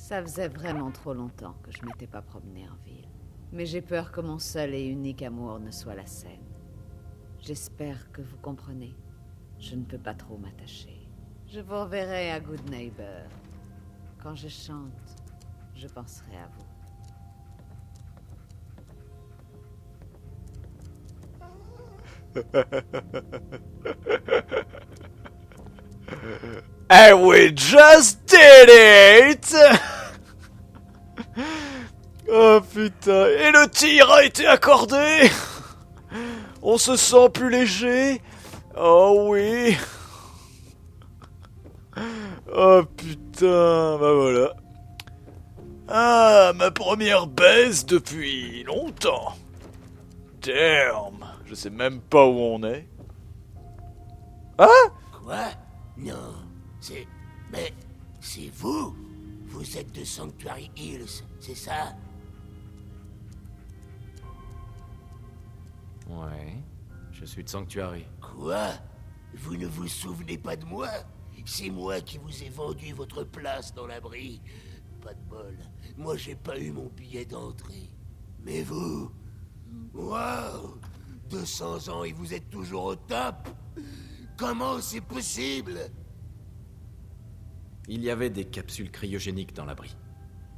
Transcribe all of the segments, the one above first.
Ça faisait vraiment trop longtemps que je m'étais pas promenée en ville. Mais j'ai peur que mon seul et unique amour ne soit la scène. J'espère que vous comprenez. Je ne peux pas trop m'attacher. Je vous reverrai à Good Neighbor. Quand je chante, je penserai à vous. And we just did it! Oh putain, et le tir a été accordé! On se sent plus léger? Oh oui! Oh putain, bah voilà. Ah, ma première baisse depuis longtemps. Damn, je sais même pas où on est. Ah? Quoi? Non, c'est... Mais... c'est vous? Vous êtes de Sanctuary Hills, c'est ça? Ouais, je suis de Sanctuary. Quoi? Vous ne vous souvenez pas de moi? C'est moi qui vous ai vendu votre place dans l'abri. Pas de bol. Moi, j'ai pas eu mon billet d'entrée. Mais vous... Waouh! 200 ans et vous êtes toujours au top? Comment c'est possible? Il y avait des capsules cryogéniques dans l'abri.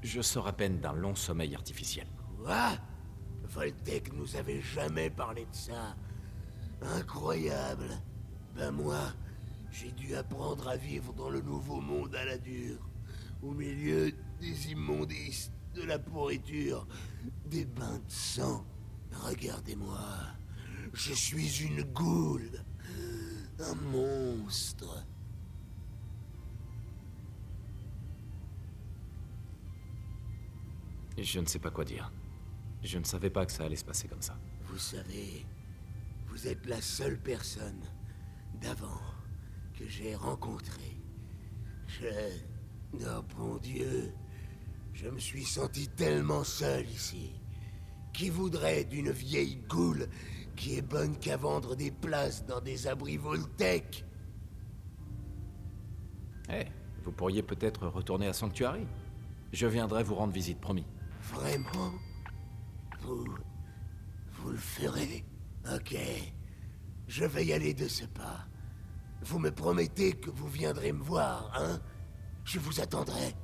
Je sors à peine d'un long sommeil artificiel. Quoi? Voltec nous avait jamais parlé de ça. Incroyable. Ben moi, j'ai dû apprendre à vivre dans le nouveau monde à la dure. Au milieu des immondices, de la pourriture, des bains de sang. Regardez-moi. Je suis une goule. Un monstre. Je ne sais pas quoi dire. Je ne savais pas que ça allait se passer comme ça. Vous savez, vous êtes la seule personne d'avant que j'ai rencontrée. Oh bon Dieu, je me suis senti tellement seul ici. Qui voudrait d'une vieille goule qui est bonne qu'à vendre des places dans des abris Voltec? Eh, vous pourriez peut-être retourner à Sanctuary. Je viendrai vous rendre visite, promis. Vraiment? Vous le ferez? Ok. Je vais y aller de ce pas. Vous me promettez que vous viendrez me voir, hein? Je vous attendrai.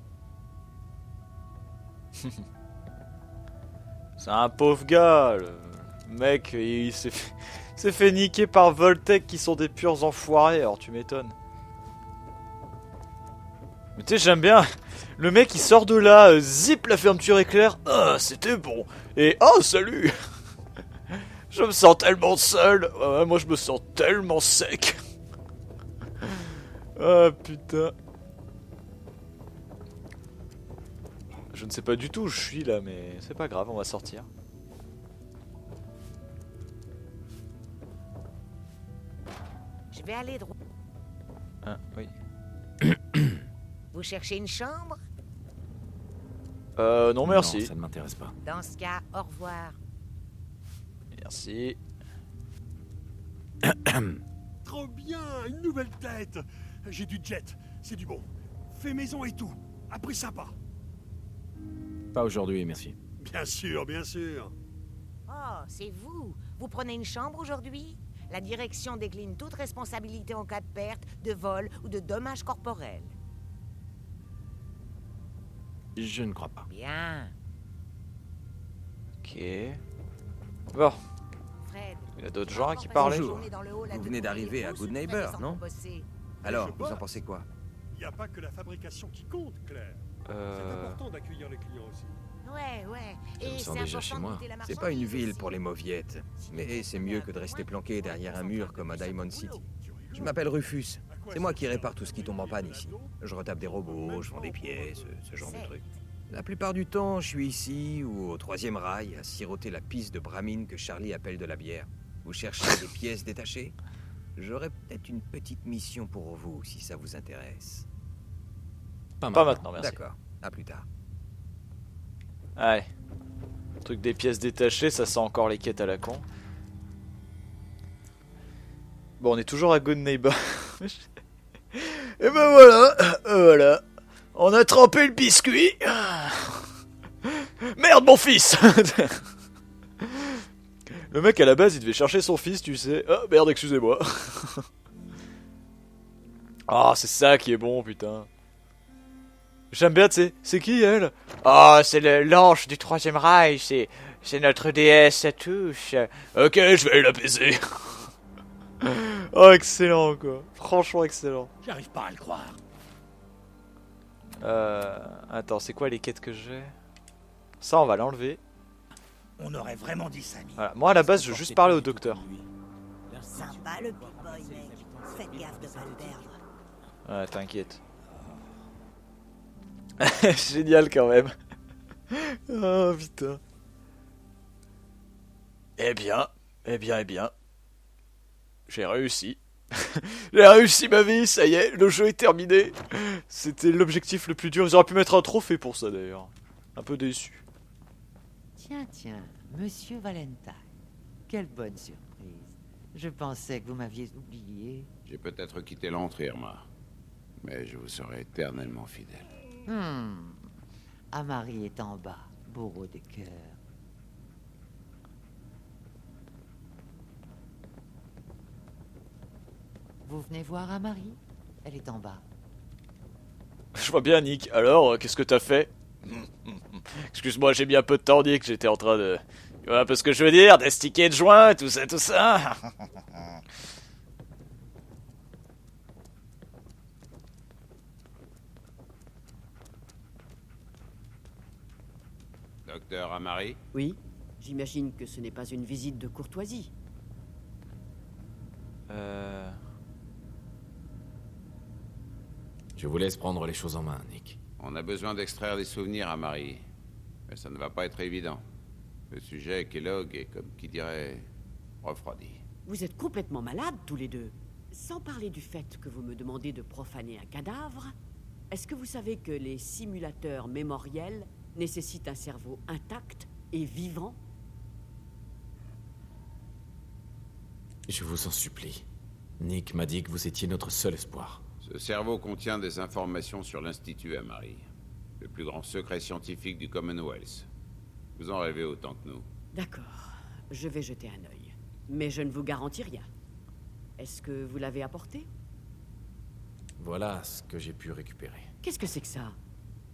C'est un pauvre gars, le mec, il s'est fait niquer par Voltec qui sont des purs enfoirés, alors tu m'étonnes. Mais tu sais, j'aime bien, le mec il sort de là, zip la fermeture éclair, ah c'était bon, et oh salut. Je me sens tellement seul, ouais, moi je me sens tellement sec. Ah putain. Je ne sais pas du tout où je suis là, mais c'est pas grave, on va sortir. Je vais aller droit. Ah, oui. Vous cherchez une chambre? Non merci. Non, ça ne m'intéresse pas. Dans ce cas, au revoir. Merci. Trop bien, une nouvelle tête. J'ai du jet, c'est du bon. Fait maison et tout. À prix sympa. Pas aujourd'hui, merci. Bien sûr, bien sûr. Oh, c'est vous. Vous prenez une chambre aujourd'hui? La direction décline toute responsabilité en cas de perte, de vol ou de dommages corporels. Je ne crois pas. Bien. Ok. Bon, Fred. il y a d'autres gens à qui parler. Bonjour. Vous venez d'arriver à Good Neighbor, non? Alors, Je vous en vois. pensez quoi? Il n'y a pas que la fabrication qui compte, Claire. C'est important d'accueillir les clients aussi. Ouais. Je me Et sens c'est déjà important chez de moi. goûter la C'est pas une marchandise ville aussi. pour les mauviettes, mais c'est mieux que de rester planqué derrière un mur comme à Diamond City. Je m'appelle Rufus. C'est moi qui répare tout ce qui tombe en panne ici. Je retape des robots, je vends des pièces, ce genre de trucs. La plupart du temps, je suis ici ou au troisième rail à siroter la pisse de bramine que Charlie appelle de la bière. Vous cherchez des pièces détachées? J'aurais peut-être une petite mission pour vous si ça vous intéresse. Pas maintenant, merci. D'accord, à plus tard. Allez. Le truc des pièces détachées, ça sent encore les quêtes à la con. Bon, on est toujours à Good Neighbor. Et ben voilà, voilà. On a trempé le biscuit. Merde, mon fils. Le mec, à la base, il devait chercher son fils, tu sais. Oh, merde, excusez-moi. Ah, c'est ça qui est bon, putain. J'aime bien, tu sais. C'est qui, elle? Oh, c'est l'ange du Troisième Reich. C'est notre déesse à tous. Ok, je vais l'apaiser. Oh, excellent, quoi. Franchement, excellent. J'arrive pas à le croire. Attends, c'est quoi les quêtes que j'ai? Ça, on va l'enlever. On aurait vraiment dit Samy. Voilà. Moi, à la base, je veux juste parler au docteur. Sympa le big boy, mec. Faites gaffe de pas le perdre. Ouais, t'inquiète. Génial, quand même. Oh, putain. Eh bien. J'ai réussi. J'ai réussi ma vie, ça y est, le jeu est terminé. C'était l'objectif le plus dur. Ils auraient pu mettre un trophée pour ça, d'ailleurs. Un peu déçu. Tiens, Monsieur Valentine. Quelle bonne surprise. Je pensais que vous m'aviez oublié. J'ai peut-être quitté l'entrée, Irma. Mais je vous serai éternellement fidèle. Amari est en bas, bourreau de cœur. Vous venez voir Amari? Elle est en bas. Je vois bien, Nick. Alors, qu'est-ce que t'as fait? Excuse-moi, j'ai mis un peu de temps, Nick. J'étais en train de... Tu vois un peu ce que je veux dire? D'estiquer de joint, tout ça. Docteur Amari? Oui, j'imagine que ce n'est pas une visite de courtoisie. Je vous laisse prendre les choses en main, Nick. On a besoin d'extraire des souvenirs, Amari. Mais ça ne va pas être évident. Le sujet Kellogg est, comme qui dirait, refroidi. Vous êtes complètement malades tous les deux. Sans parler du fait que vous me demandez de profaner un cadavre, est-ce que vous savez que les simulateurs mémoriels nécessitent un cerveau intact et vivant? Je vous en supplie. Nick m'a dit que vous étiez notre seul espoir. Ce cerveau contient des informations sur l'Institut Amari, le plus grand secret scientifique du Commonwealth. Vous en rêvez autant que nous. D'accord, je vais jeter un œil. Mais je ne vous garantis rien. Est-ce que vous l'avez apporté? Voilà ce que j'ai pu récupérer. Qu'est-ce que c'est que ça?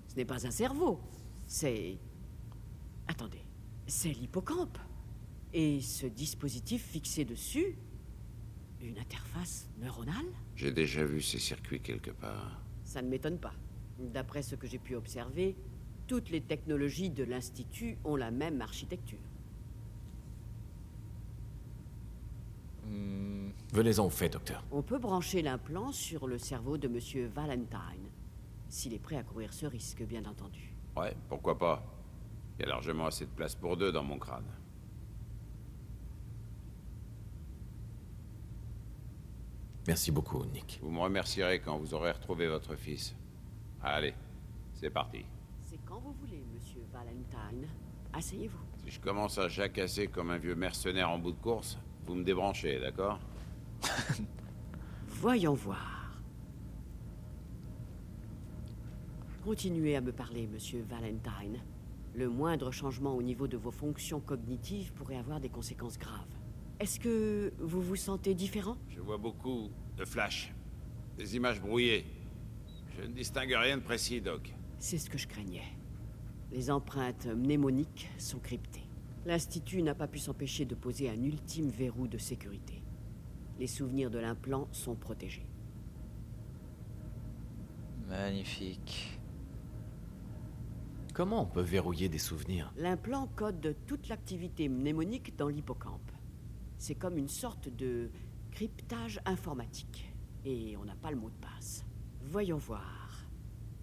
Ce n'est pas un cerveau. C'est... Attendez. C'est l'hippocampe. Et ce dispositif fixé dessus... Une interface neuronale? J'ai déjà vu ces circuits quelque part. Ça ne m'étonne pas. D'après ce que j'ai pu observer, toutes les technologies de l'Institut ont la même architecture. Venez-en au fait, docteur. On peut brancher l'implant sur le cerveau de Monsieur Valentine, s'il est prêt à courir ce risque, bien entendu. Ouais, pourquoi pas. Il y a largement assez de place pour deux dans mon crâne. Merci beaucoup, Nick. Vous me remercierez quand vous aurez retrouvé votre fils. Allez, c'est parti. C'est quand vous voulez, Monsieur Valentine. Asseyez-vous. Si je commence à jacasser comme un vieux mercenaire en bout de course, vous me débranchez, d'accord? Voyons voir. Continuez à me parler, Monsieur Valentine. Le moindre changement au niveau de vos fonctions cognitives pourrait avoir des conséquences graves. Est-ce que vous vous sentez différent? Je vois beaucoup de flashs, des images brouillées. Je ne distingue rien de précis, Doc. C'est ce que je craignais. Les empreintes mnémoniques sont cryptées. L'Institut n'a pas pu s'empêcher de poser un ultime verrou de sécurité. Les souvenirs de l'implant sont protégés. Magnifique. Comment on peut verrouiller des souvenirs? L'implant code toute l'activité mnémonique dans l'hippocampe. C'est comme une sorte de cryptage informatique. Et on n'a pas le mot de passe. Voyons voir.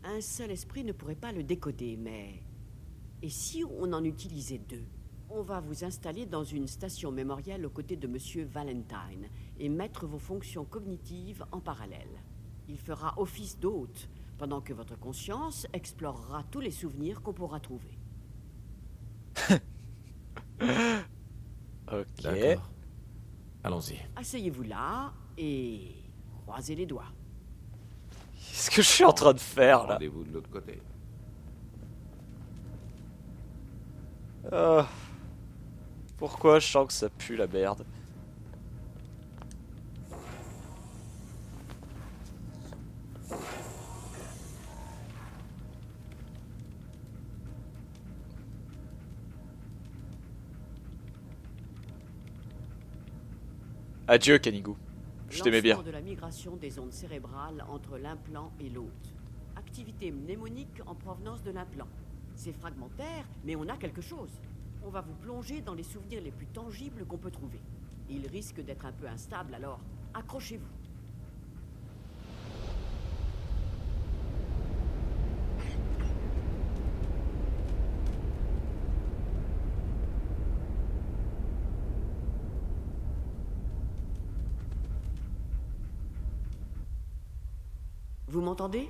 Un seul esprit ne pourrait pas le décoder, mais... Et si on en utilisait deux? On va vous installer dans une station mémorielle aux côtés de Monsieur Valentine et mettre vos fonctions cognitives en parallèle. Il fera office d'hôte, pendant que votre conscience explorera tous les souvenirs qu'on pourra trouver. Ok. D'accord. Allons-y. Asseyez-vous là et croisez les doigts. Qu'est-ce que je suis en train de faire, là? Rendez-vous de l'autre côté. Pourquoi je sens que ça pue la merde? Adieu, Canigou. Je t'aimais bien. Lancement de la migration des ondes cérébrales entre l'implant et l'hôte. Activité mnémonique en provenance de l'implant. C'est fragmentaire, mais on a quelque chose. On va vous plonger dans les souvenirs les plus tangibles qu'on peut trouver. Il risque d'être un peu instable, alors accrochez-vous. Vous m'entendez?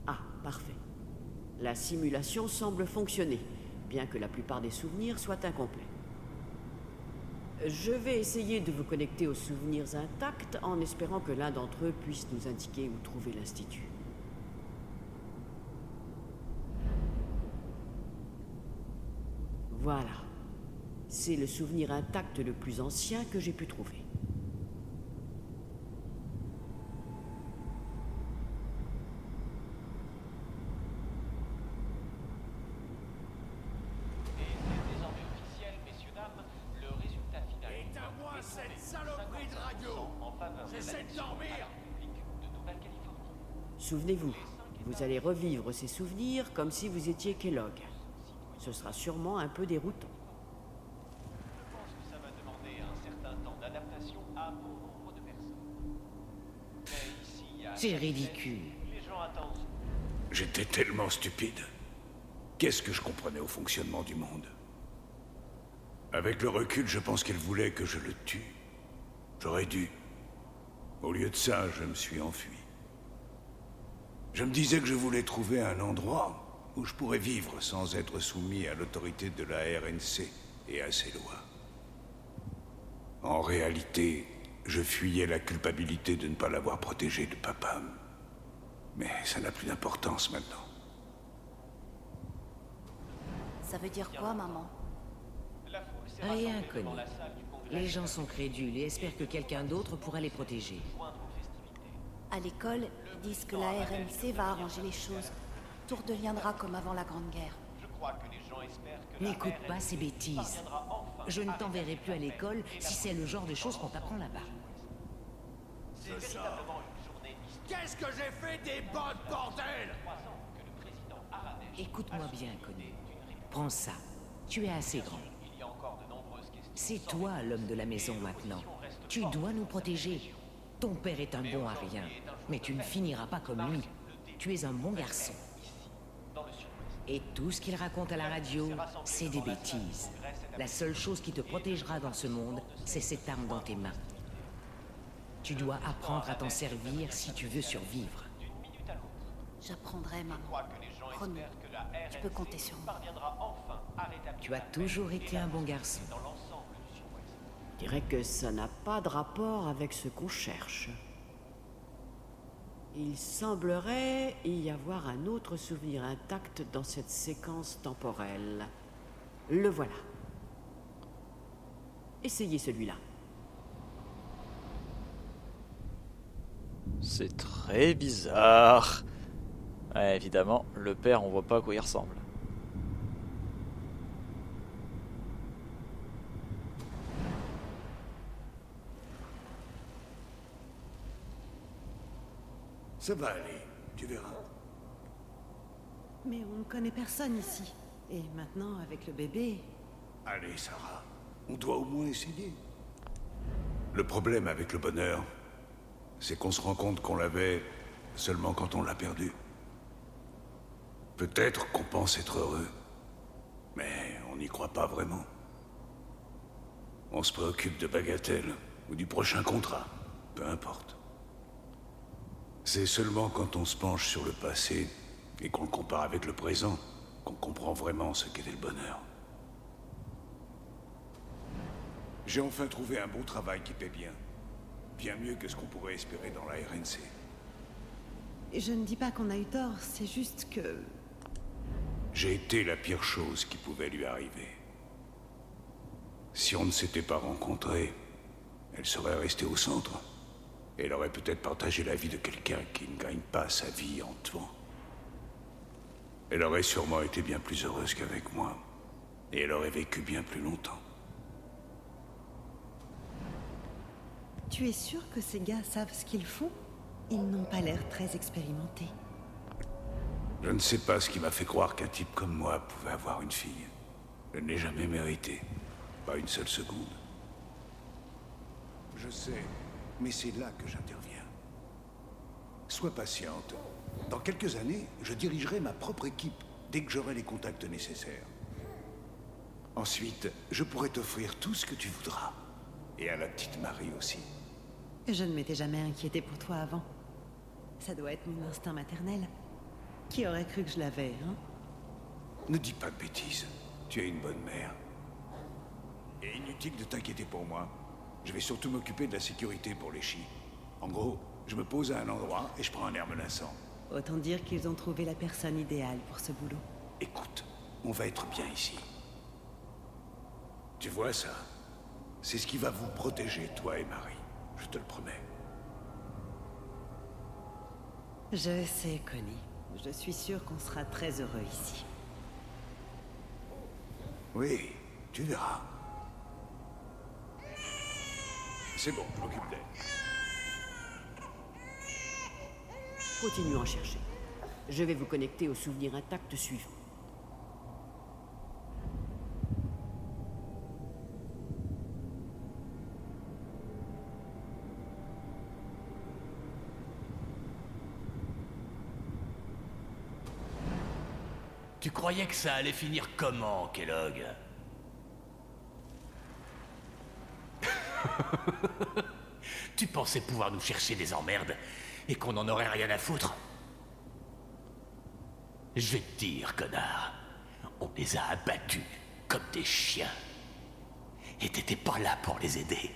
Ah, parfait. La simulation semble fonctionner, bien que la plupart des souvenirs soient incomplets. Je vais essayer de vous connecter aux souvenirs intacts en espérant que l'un d'entre eux puisse nous indiquer où trouver l'Institut. Voilà. C'est le souvenir intact le plus ancien que j'ai pu trouver. Souvenez-vous, vous allez revivre ces souvenirs comme si vous étiez Kellogg. Ce sera sûrement un peu déroutant. Je pense que ça va demander un certain temps d'adaptation à bon nombre de personnes. Mais ici, il y a... C'est ridicule. Les gens attendent. J'étais tellement stupide. Qu'est-ce que je comprenais au fonctionnement du monde? Avec le recul, je pense qu'elle voulait que je le tue. J'aurais dû. Au lieu de ça, je me suis enfui. Je me disais que je voulais trouver un endroit où je pourrais vivre sans être soumis à l'autorité de la RNC et à ses lois. En réalité, je fuyais la culpabilité de ne pas l'avoir protégé de papa. Mais ça n'a plus d'importance maintenant. Ça veut dire quoi, maman? Rien, Connie. Les gens sont crédules et espèrent que quelqu'un d'autre pourra les protéger. À l'école, ils disent que la RNC va arranger les choses. Tout redeviendra comme avant la Grande Guerre. N'écoute pas ces bêtises. Je ne t'enverrai plus à l'école si c'est le genre de choses qu'on t'apprend là-bas. C'est véritablement une journée historique. Qu'est-ce que j'ai fait des bottes, bordel? Écoute-moi bien, Connie. Prends ça. Tu es assez grand. C'est toi l'homme de la maison maintenant. Tu dois nous protéger. Ton père est un bon à rien, mais tu ne finiras pas comme lui. Tu es un bon garçon. Et tout ce qu'il raconte à la radio, c'est des bêtises. La seule chose qui te protégera dans ce monde, c'est cette arme dans tes mains. Tu dois apprendre à t'en servir si tu veux survivre. J'apprendrai, maman. Promis. Tu peux compter sur moi. Tu as toujours été un bon garçon. Je dirais que ça n'a pas de rapport avec ce qu'on cherche. Il semblerait y avoir un autre souvenir intact dans cette séquence temporelle. Le voilà. Essayez celui-là. C'est très bizarre. Ouais, évidemment, le père, on voit pas à quoi il ressemble. Ça va aller, tu verras. Mais on ne connaît personne ici. Et maintenant, avec le bébé... Allez, Sarah, on doit au moins essayer. Le problème avec le bonheur, c'est qu'on se rend compte qu'on l'avait seulement quand on l'a perdu. Peut-être qu'on pense être heureux, mais on n'y croit pas vraiment. On se préoccupe de bagatelles ou du prochain contrat, peu importe. C'est seulement quand on se penche sur le passé et qu'on le compare avec le présent qu'on comprend vraiment ce qu'était le bonheur. J'ai enfin trouvé un bon travail qui paie bien. Bien mieux que ce qu'on pourrait espérer dans la RNC. Je ne dis pas qu'on a eu tort, c'est juste que... J'ai été la pire chose qui pouvait lui arriver. Si on ne s'était pas rencontrés, elle serait restée au centre. Et elle aurait peut-être partagé la vie de quelqu'un qui ne gagne pas sa vie en tuant. Elle aurait sûrement été bien plus heureuse qu'avec moi. Et elle aurait vécu bien plus longtemps. Tu es sûr que ces gars savent ce qu'ils font? Ils n'ont pas l'air très expérimentés. Je ne sais pas ce qui m'a fait croire qu'un type comme moi pouvait avoir une fille. Je ne l'ai jamais mérité. Pas une seule seconde. Je sais, mais c'est là que j'interviens. Sois patiente. Dans quelques années, je dirigerai ma propre équipe dès que j'aurai les contacts nécessaires. Ensuite, je pourrai t'offrir tout ce que tu voudras. Et à la petite Marie aussi. Je ne m'étais jamais inquiétée pour toi avant. Ça doit être mon instinct maternel. Qui aurait cru que je l'avais, hein? Ne dis pas de bêtises. Tu es une bonne mère. Et inutile de t'inquiéter pour moi. Je vais surtout m'occuper de la sécurité pour les chis. En gros, je me pose à un endroit et je prends un air menaçant. Autant dire qu'ils ont trouvé la personne idéale pour ce boulot. Écoute, on va être bien ici. Tu vois ça? C'est ce qui va vous protéger, toi et Marie. Je te le promets. Je sais, Connie. Je suis sûre qu'on sera très heureux ici. Oui, tu verras. C'est bon, je m'occupe d'elle. Continuons à chercher. Je vais vous connecter au souvenir intact suivant. Tu croyais que ça allait finir comment, Kellogg? Tu pensais pouvoir nous chercher des emmerdes et qu'on n'en aurait rien à foutre? Je vais te dire, connard, on les a abattus comme des chiens. Et t'étais pas là pour les aider.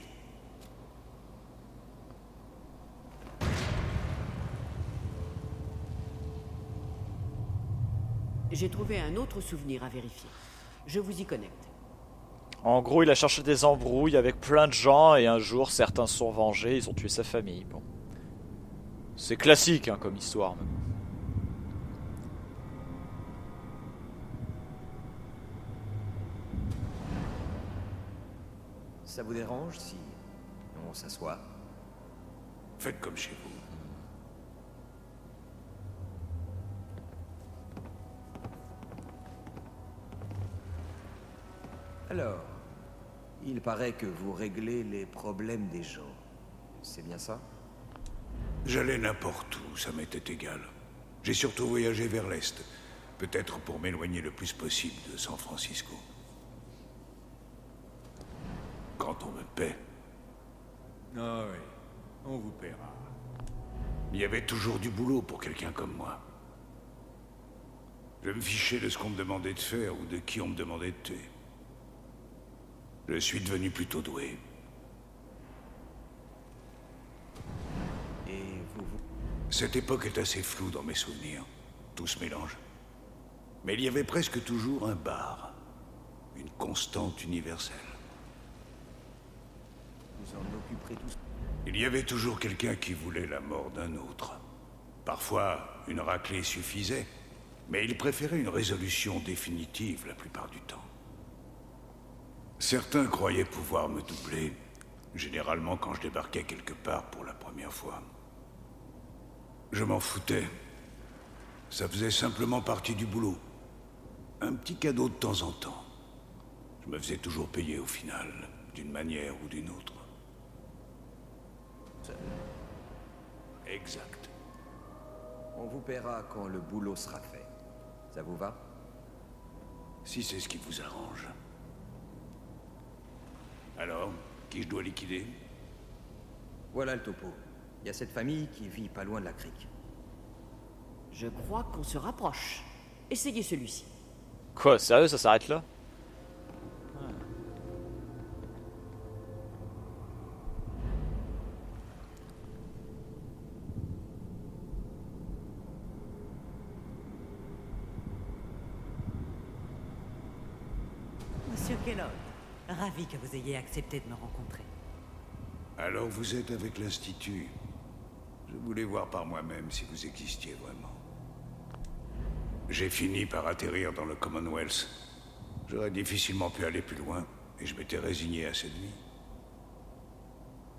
J'ai trouvé un autre souvenir à vérifier. Je vous y connecte. En gros, il a cherché des embrouilles avec plein de gens et un jour, certains se sont vengés, ils ont tué sa famille. Bon. C'est classique hein, comme histoire. Même. Ça vous dérange si on s'assoit? Faites comme chez vous. Alors, il paraît que vous réglez les problèmes des gens. C'est bien ça? J'allais n'importe où, ça m'était égal. J'ai surtout voyagé vers l'Est. Peut-être pour m'éloigner le plus possible de San Francisco. Quand on me paie. Ah oui, on vous paiera. Il y avait toujours du boulot pour quelqu'un comme moi. Je me fichais de ce qu'on me demandait de faire ou de qui on me demandait de tuer. Je suis devenu plutôt doué. Et vous... Cette époque est assez floue dans mes souvenirs. Tout se mélange. Mais il y avait presque toujours un bar. Une constante universelle. Vous en occuperez tous. Il y avait toujours quelqu'un qui voulait la mort d'un autre. Parfois, une raclée suffisait. Mais il préférait une résolution définitive la plupart du temps. Certains croyaient pouvoir me doubler, généralement quand je débarquais quelque part pour la première fois. Je m'en foutais. Ça faisait simplement partie du boulot. Un petit cadeau de temps en temps. Je me faisais toujours payer au final, d'une manière ou d'une autre. Exact. On vous paiera quand le boulot sera fait. Ça vous va? Si c'est ce qui vous arrange. Alors, qui je dois liquider? Voilà le topo. Il y a cette famille qui vit pas loin de la crique. Je crois qu'on se rapproche. Essayez celui-ci. Quoi, sérieux, ça s'arrête là? Kellogg, ravi que vous ayez accepté de me rencontrer. Alors vous êtes avec l'Institut. Je voulais voir par moi-même si vous existiez vraiment. J'ai fini par atterrir dans le Commonwealth. J'aurais difficilement pu aller plus loin, et je m'étais résigné à cette vie.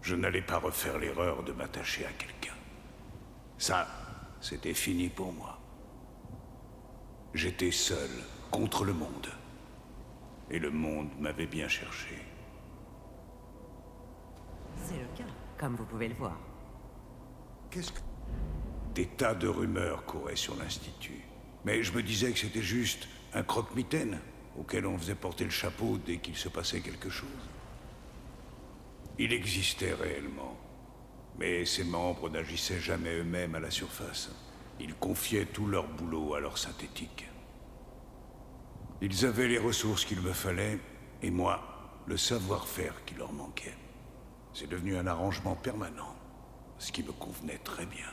Je n'allais pas refaire l'erreur de m'attacher à quelqu'un. Ça, c'était fini pour moi. J'étais seul, contre le monde. Et le monde m'avait bien cherché. C'est le cas, comme vous pouvez le voir. Qu'est-ce que... Des tas de rumeurs couraient sur l'Institut. Mais je me disais que c'était juste un croque-mitaine auquel on faisait porter le chapeau dès qu'il se passait quelque chose. Il existait réellement. Mais ses membres n'agissaient jamais eux-mêmes à la surface. Ils confiaient tout leur boulot à leur synthétique. Ils avaient les ressources qu'il me fallait, et moi, le savoir-faire qui leur manquait. C'est devenu un arrangement permanent, ce qui me convenait très bien.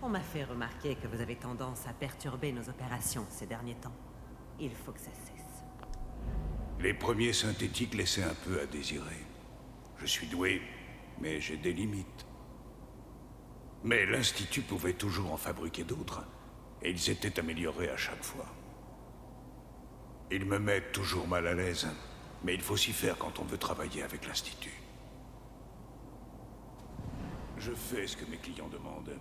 On m'a fait remarquer que vous avez tendance à perturber nos opérations ces derniers temps. Il faut que ça cesse. Les premiers synthétiques laissaient un peu à désirer. Je suis doué, mais j'ai des limites. Mais l'Institut pouvait toujours en fabriquer d'autres, et ils étaient améliorés à chaque fois. Ils me mettent toujours mal à l'aise, mais il faut s'y faire quand on veut travailler avec l'Institut. Je fais ce que mes clients demandent.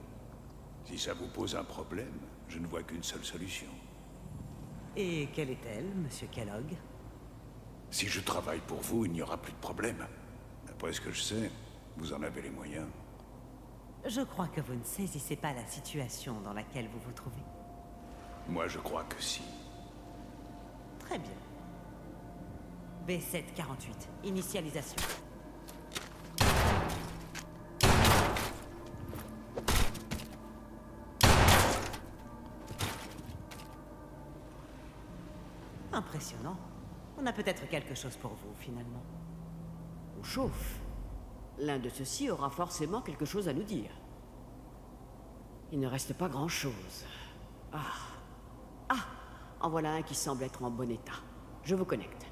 Si ça vous pose un problème, je ne vois qu'une seule solution. Et quelle est-elle, monsieur Kellogg? Si je travaille pour vous, il n'y aura plus de problème. Après ce que je sais, vous en avez les moyens. Je crois que vous ne saisissez pas la situation dans laquelle vous vous trouvez. Moi, je crois que si. Très bien. B748, initialisation. Impressionnant. On a peut-être quelque chose pour vous, finalement. On chauffe. L'un de ceux-ci aura forcément quelque chose à nous dire. Il ne reste pas grand-chose. Ah. En voilà un qui semble être en bon état. Je vous connecte.